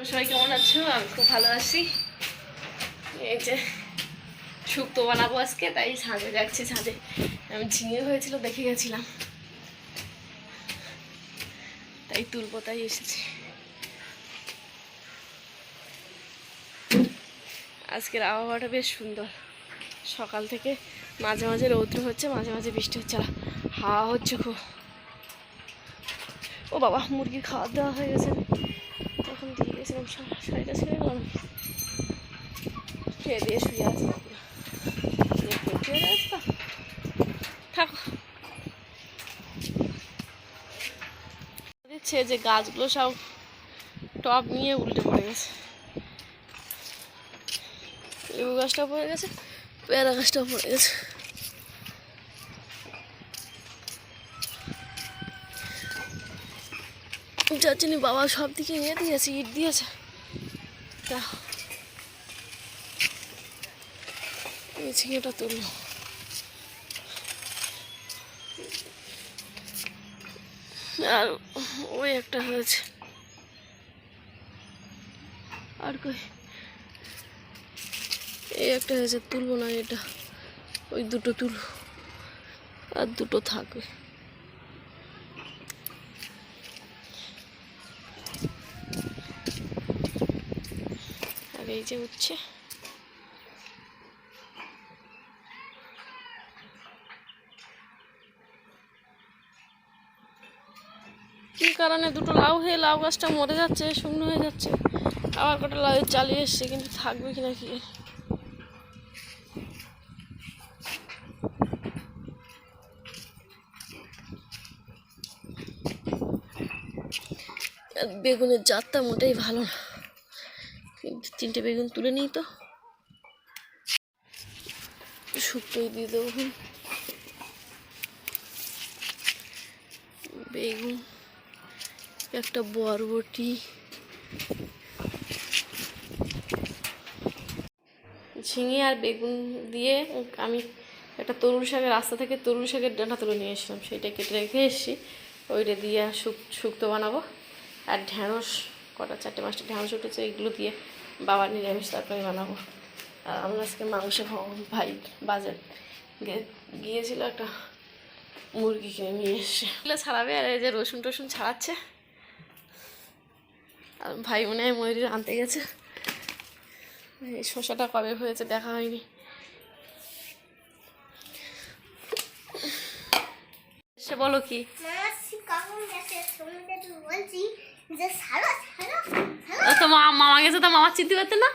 সবাই কেমন আছো? আমি খুব ভালো আছি। এই যে শুক্তো বানাবো আজকে, তাই ছাদে যাচ্ছি। ছাদে আমি ঝিঙে হয়েছিল দেখে গেছিলাম, তাই তুলবো, তাই এসেছি। আজকের আবহাওয়াটা বেশ সুন্দর। সকাল থেকে মাঝে মাঝে রৌদ্র হচ্ছে, মাঝে মাঝে বৃষ্টি হচ্ছে, আর হাওয়া হচ্ছে খুব। ও বাবা, মুরগির খাবার দেওয়া হয়ে গেছে। তখন দিয়ে গেছিলাম, শাড়িটা ছেড়ে গেলাম, খেয়ে দিয়ে শুয়ে আছে। থাকো, দিচ্ছে যে গাছগুলো সব টব নিয়ে উল্টে পড়ে গেছে। লেবু গাছটাও পড়ে গেছে, পেয়ারা গাছটাও পড়ে গেছে। যার জন্য বাবা সব দিকে নিয়ে দিয়েছে, ইট দিয়েছে। তা এই ঝিঙেটা তুললো। আর ওই একটা হয়েছে, আর কই এই একটা হয়েছে, তুলবো না এটা, ওই দুটো তুলবো, আর দুটো থাকবে। আর এই যে উঠছে, কি কারণে দুটো লাউ হয়ে লাউ গাছটা মরে যাচ্ছে, শুকনো হয়ে যাচ্ছে। আবার কটা লাউ চালিয়ে এসছে, কিন্তু থাকবে কিনা কি। বেগুনের জাতটা মোটেই ভালো না, কিন্তু 3টে বেগুন তুলে নিই তো, শুক্তোই দিয়ে দেবো। বেগুন, একটা বরবটি, ঝিঙে আর বেগুন দিয়ে আমি একটা তরুল শাকের, রাস্তা থেকে তরুল শাকের ডাঁটা তুলে নিয়ে এসেছিলাম, সেইটা কেটে রেখে এসেছি। ওইটা দিয়ে শুক্তো বানাবো। আর ঢ্যাঁড়স, কটা 4টে 5টা ঢ্যাঁড়স উঠেছে, এগুলো দিয়ে বাবার নিরামিষ তরকারি বানাবো। আর আমরা আজকে মাংস খাবো। ভাই বাজার গিয়েছিল, একটা মুরগি কিনে নিয়ে এসছে, ছাড়াবে। আর এই যে রসুন টসুন ছাড়াচ্ছে। আর ভাই মনে হয় ময়ূরীর আনতে গেছে। এই শসাটা কবে হয়েছে দেখা হয়নি। সে বলো কি, তো মামা গেছে, তো মামা চিনতে পারতেন না।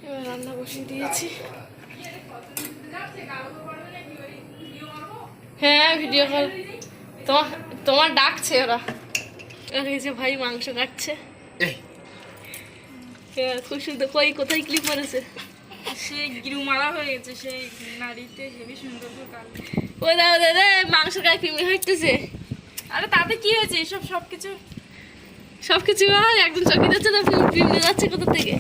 এবার রান্না বসিয়ে দিয়েছি। হ্যাঁ, ভিডিও কল। তোমার ডাকছে ওরা। এই যে ভাই মাংস কাটছে, খুব সুন্দর। কোথায় ক্লিপ মারেছে? সেই গিরু মারা হয়ে গেছে, সেই নারীতে হেবি সুন্দর। ওই দাদা মাংস গায়ে পিমড়ে হাঁটতেছে। আরে তাতে কি হয়েছে? এসব সবকিছু একজন চকি যাচ্ছে না, পিমড়ে যাচ্ছে কোথা থেকে।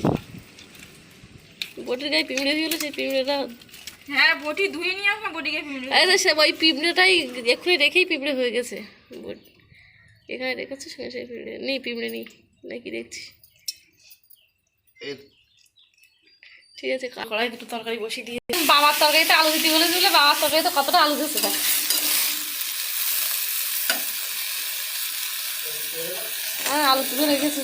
বটির গায়ে পিমড়ে দিয়েছিল, সেই পিমড়েটা। হ্যাঁ, বটি ধুয়ে নিয়ে আস না, বটিকে পিমড়ে। সে ওই পিমড়েটাই এক্ষুনি রেখেই পিমড়ে হয়ে গেছে। এখানে রেখেছে, সেই পিমড়ে নেই, পিমড়ে নেই নাকি দেখছি। ঠিক আছে, কড়াই দুটো তরকারি বসিয়ে দিয়ে, বাবার তরকারিতে আলু দিতে বলে দিলে, বাবার তরকারিতে কতটা আলু দিচ্ছে দেখ। হ্যাঁ, আলু তুলে রেখেছি।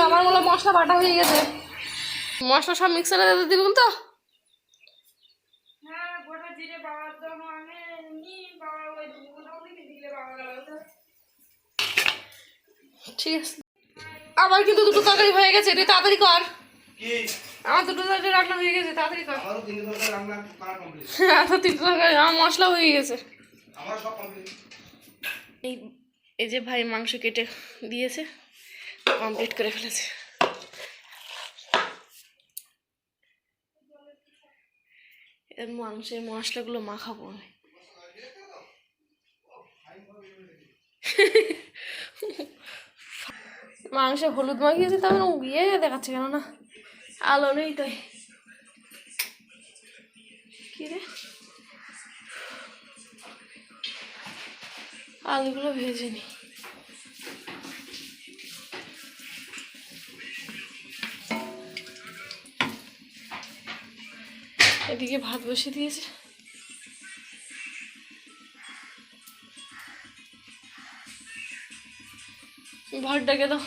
আমার বলে মশলা বাটা হয়ে গেছে, মশলা সব মিক্সারে দিবেন তো। ঠিক আছে, আমার কিন্তু দুটো তরকারি হয়ে গেছে, তুই তাড়াতাড়ি কর। আমার দুটো তরকারি রান্না হয়ে গেছে, তাড়াতাড়ি কর। তিনটে তরকারি, আমার মশলা হয়ে গেছে। এই যে ভাই মাংস কেটে দিয়েছে, কমপ্লিট করে ফেলেছে। এর মাংসের মশলাগুলো মাখাবো আমি। মাংসে হলুদ মাখিয়েছে তবে ইয়ে দেখাচ্ছে কেন না আলো নেই তাই কি রে আলুগুলো ভেজে নি এদিকে ভাত বসিয়ে দিয়েছে ভাতটাকে দাও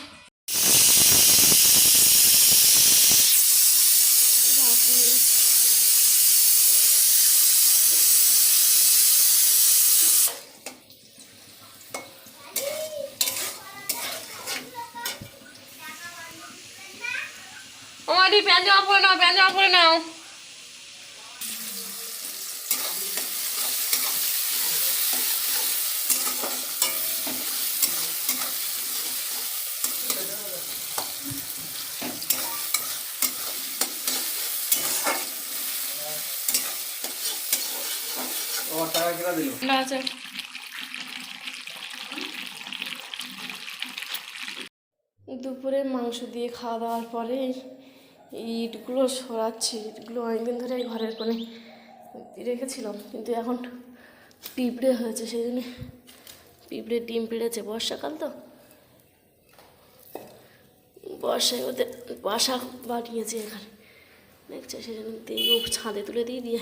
আমাদের প্যান জামা পরে নাও প্যান জামা পরে নাও আচ্ছা দুপুরে মাংস দিয়ে খাওয়া দাওয়ার পরে ইটগুলো সরাচ্ছি ইটগুলো অনেকদিন ধরে ঘরের কোণে রেখেছিলাম কিন্তু এখন পিঁপড়ে হয়েছে সেই জন্য পিঁপড়ে ডিম পেড়েছে বর্ষাকাল তো বর্ষায় ওদের বাসা বানিয়েছে এখানে দেখছে সেই জন্য দিয়ে ছাদে তুলে দিয়ে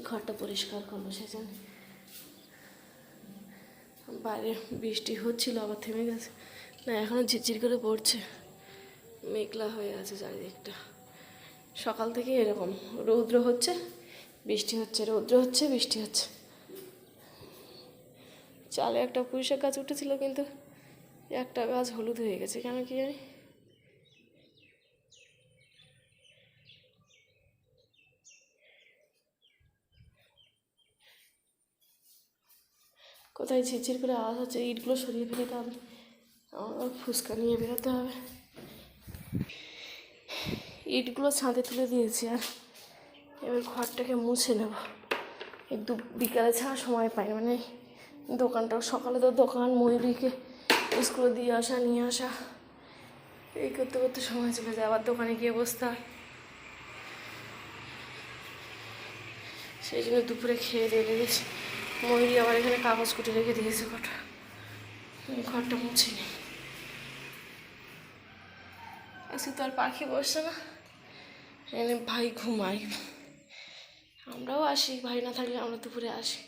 ঘরটা পরিষ্কার করবো সেই জন্য বাইরে বৃষ্টি হচ্ছিল আবার থেমে গেছে না এখনও ঝিরঝির করে পড়ছে মেঘলা হয়ে আছে চারিদিকটা সকাল থেকে এরকম রৌদ্র হচ্ছে বৃষ্টি হচ্ছে রৌদ্র হচ্ছে বৃষ্টি হচ্ছে চালে একটা পুঁইশাক গাছ উঠেছিল কিন্তু একটা গাছ হলুদ হয়ে গেছে কেন কি জানি কোথায় ঝিরঝির করে আওয়াজ হচ্ছে ইটগুলো সরিয়ে ফেলতে হবে আমার ফুচকা নিয়ে বেরোতে হবে ইটগুলো ছাদে তুলে দিয়েছি আর এবার ঘরটাকে মুছে নেব এই বিকালে ছাড়া সময় পাই মানে দোকানটাও সকালে তো দোকান ময়ূরীকে স্কুলে দিয়ে আসা নিয়ে আসা এই করতে করতে সময় চলে যায় আবার দোকানে গিয়ে বসতে হয় সেই জন্য দুপুরে খেয়ে দিয়ে রেখেছি ময়ূরী আবার এখানে কাগজ কুটে রেখে দিয়েছে কটা ঘরটা মুছে নেই আজকে তো আর পাখি বসছে না এখানে ভাই ঘুমাই আমরাও আসি ভাই না থাকলে আমরা দুপুরে আসি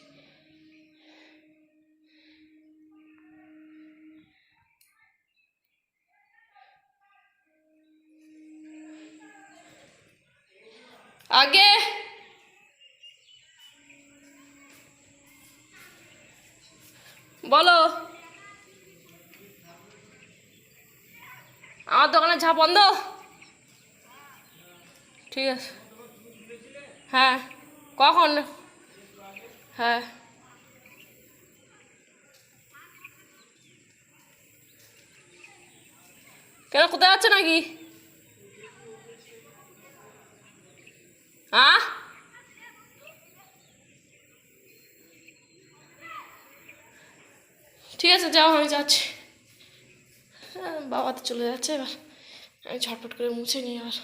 আগে বলো আমার দোকানে ঝাঁপ বন্ধ ঠিক আছে হ্যাঁ কখন হ্যাঁ কেন কোথায় যাচ্ছে নাকি হ্যাঁ ঠিক আছে যাও আমি যাচ্ছি বাবা তো চলে যাচ্ছে এবার আমি ঝটপট করে মুছে নিই আবার